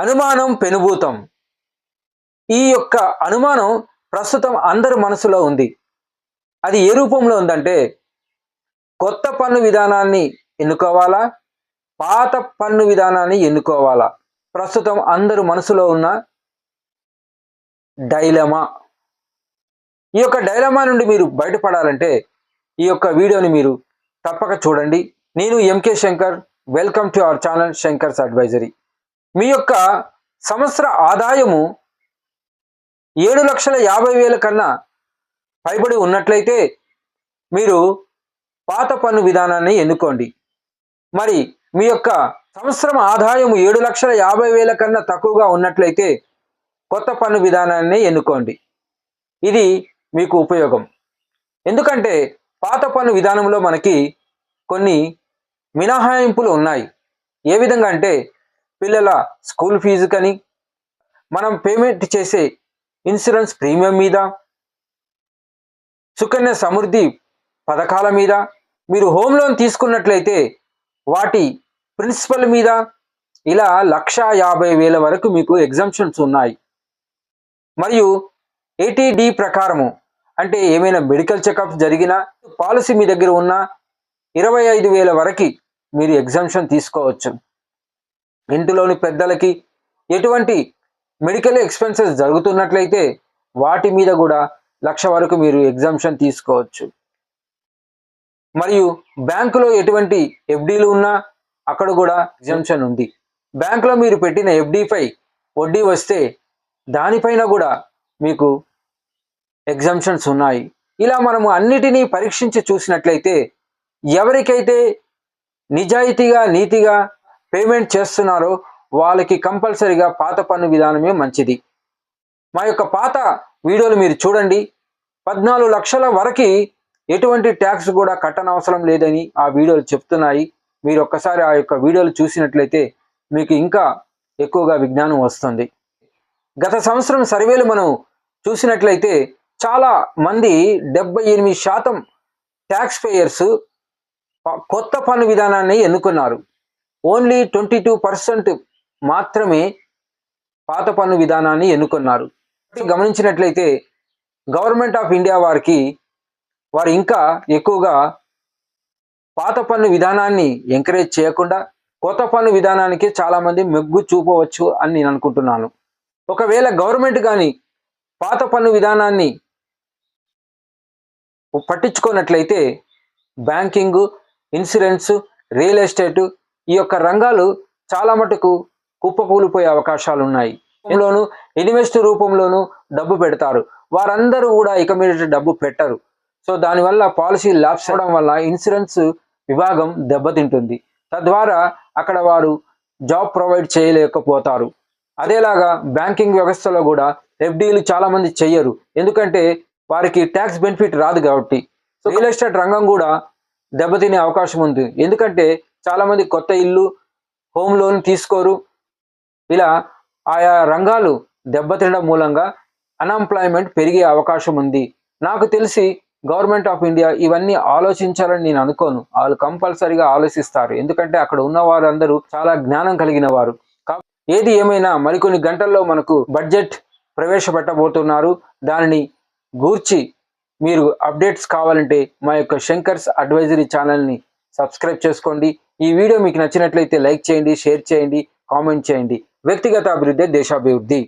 అనుమానం పెనుభూతం. ఈ యొక్క అనుమానం ప్రస్తుతం అందరి మనసులో ఉంది. అది ఏ రూపంలో ఉందంటే, కొత్త పన్ను విధానాన్ని ఎన్నుకోవాలా, పాత పన్ను విధానాన్ని ఎన్నుకోవాలా? ప్రస్తుతం అందరి మనసులో ఉన్న డైలమా. ఈ యొక్క డైలమా నుండి మీరు బయటపడాలంటే ఈ యొక్క వీడియోని మీరు తప్పక చూడండి. నేను MK Shankar. Welcome to our channel Shankar's advisory. మీ యొక్క సంవత్సర ఆదాయము 7,50,000 కన్నా పైబడి ఉన్నట్లయితే మీరు పాత పన్ను విధానాన్ని ఎన్నుకోండి. మరి మీ యొక్క సంవత్సరం ఆదాయం 7,50,000 కన్నా తక్కువగా ఉన్నట్లయితే కొత్త పన్ను విధానాన్ని ఎన్నుకోండి. ఇది మీకు ఉపయోగం. ఎందుకంటే పాత పన్ను విధానంలో మనకి కొన్ని మినహాయింపులు ఉన్నాయి. ఏ విధంగా అంటే, పిల్లల స్కూల్ ఫీజు కని, మనం పేమెంట్ చేసే ఇన్సూరెన్స్ ప్రీమియం మీద, సుకన్య సమృద్ధి పథకాల మీద, మీరు హోమ్ లోన్ తీసుకున్నట్లయితే వాటి ప్రిన్సిపల్ మీద, ఇలా 1,50,000 వరకు మీకు ఎగ్జంప్షన్స్ ఉన్నాయి. మరియు 80D ప్రకారము, అంటే ఏమైనా మెడికల్ చెకప్ జరిగినా, పాలసీ మీ దగ్గర ఉన్న 25,000 వరకు మీరు ఎగ్జంప్షన్ తీసుకోవచ్చు. ఇంటిలోని పెద్దలకి ఎటువంటి మెడికల్ ఎక్స్పెన్సెస్ జరుగుతున్నట్లయితే వాటి మీద కూడా 1,00,000 వరకు మీరు ఎగ్జంప్షన్ తీసుకోవచ్చు. మరియు బ్యాంకులో ఎటువంటి ఎఫ్డీలు ఉన్నా అక్కడ కూడా ఎగ్జంప్షన్ ఉంది. బ్యాంకులో మీరు పెట్టిన ఎఫ్డీపై వడ్డీ వస్తే దానిపైన కూడా మీకు ఎగ్జంప్షన్స్ ఉన్నాయి. ఇలా మనము అన్నిటినీ పరీక్షించి చూసినట్లయితే ఎవరికైతే నిజాయితీగా నీతిగా పేమెంట్ చేస్తున్నారో వాళ్ళకి కంపల్సరీగా పాత పన్ను విధానమే మంచిది. మా యొక్క పాత వీడియోలు మీరు చూడండి. 14 లక్షల వరకు ఎటువంటి ట్యాక్స్ కూడా కట్టనవసరం లేదని ఆ వీడియోలు చెప్తున్నాయి. మీరు ఒక్కసారి ఆ యొక్క వీడియోలు చూసినట్లయితే మీకు ఇంకా ఎక్కువగా విజ్ఞానం వస్తుంది. గత సంవత్సరం సర్వేలు మనం చూసినట్లయితే చాలా మంది 78% ట్యాక్స్ పేయర్స్ కొత్త పన్ను విధానాన్ని ఎన్నుకున్నారు. ఓన్లీ 22% మాత్రమే పాత పన్ను విధానాన్ని ఎన్నుకున్నారు. గమనించినట్లయితే గవర్నమెంట్ ఆఫ్ ఇండియా వారు ఇంకా ఎక్కువగా పాత పన్ను విధానాన్ని ఎంకరేజ్ చేయకుండా కొత్త పన్ను విధానానికి చాలామంది మొగ్గు చూపవచ్చు అని నేను అనుకుంటున్నాను. ఒకవేళ గవర్నమెంట్ కానీ పాత పన్ను విధానాన్ని పట్టించుకున్నట్లయితే బ్యాంకింగ్, ఇన్సూరెన్స్, రియల్ ఎస్టేటు ఈ యొక్క రంగాలు చాలా మటుకు కుప్పకూలిపోయే అవకాశాలు ఉన్నాయి. ఇందులోనూ ఇన్వెస్ట్ రూపంలోనూ డబ్బు పెడతారు. వారందరూ కూడా ఇక మీద డబ్బు పెట్టరు. సో దానివల్ల పాలసీ ల్యాప్స్ అవడం వల్ల ఇన్సూరెన్స్ విభాగం దెబ్బతింటుంది. తద్వారా అక్కడ వారు జాబ్ ప్రొవైడ్ చేయలేకపోతారు. అదేలాగా బ్యాంకింగ్ వ్యవస్థలో కూడా ఎఫ్డీలు చాలా మంది చెయ్యరు. ఎందుకంటే వారికి ట్యాక్స్ బెనిఫిట్ రాదు కాబట్టి. సో రియల్ ఎస్టేట్ రంగం కూడా దెబ్బతినే అవకాశం ఉంది. ఎందుకంటే చాలా మంది కొత్త ఇల్లు, హోమ్ లోన్ తీసుకోరు. ఇలా ఆయా రంగాలు దెబ్బతినడం మూలంగా అన్ఎంప్లాయ్మెంట్ పెరిగే అవకాశం ఉంది. నాకు తెలిసి గవర్నమెంట్ ఆఫ్ ఇండియా ఇవన్నీ ఆలోచించాలని నేను అనుకోను. వాళ్ళు కంపల్సరీగా ఆలోచిస్తారు. ఎందుకంటే అక్కడ ఉన్న వారందరూ చాలా జ్ఞానం కలిగిన వారు. ఏది ఏమైనా మరికొన్ని గంటల్లో మనకు బడ్జెట్ ప్రవేశపెట్టబోతున్నారు. దానిని గూర్చి మీరు అప్డేట్స్ కావాలంటే మా యొక్క శంకర్స్ అడ్వైజరీ ఛానల్ని సబ్స్క్రైబ్ చేసుకోండి. ఈ వీడియో మీకు నచ్చినట్లయితే లైక్ చేయండి, షేర్ చేయండి, కామెంట్ చేయండి. వ్యక్తిగత అభివృద్ధి దేశాభివృద్ధి.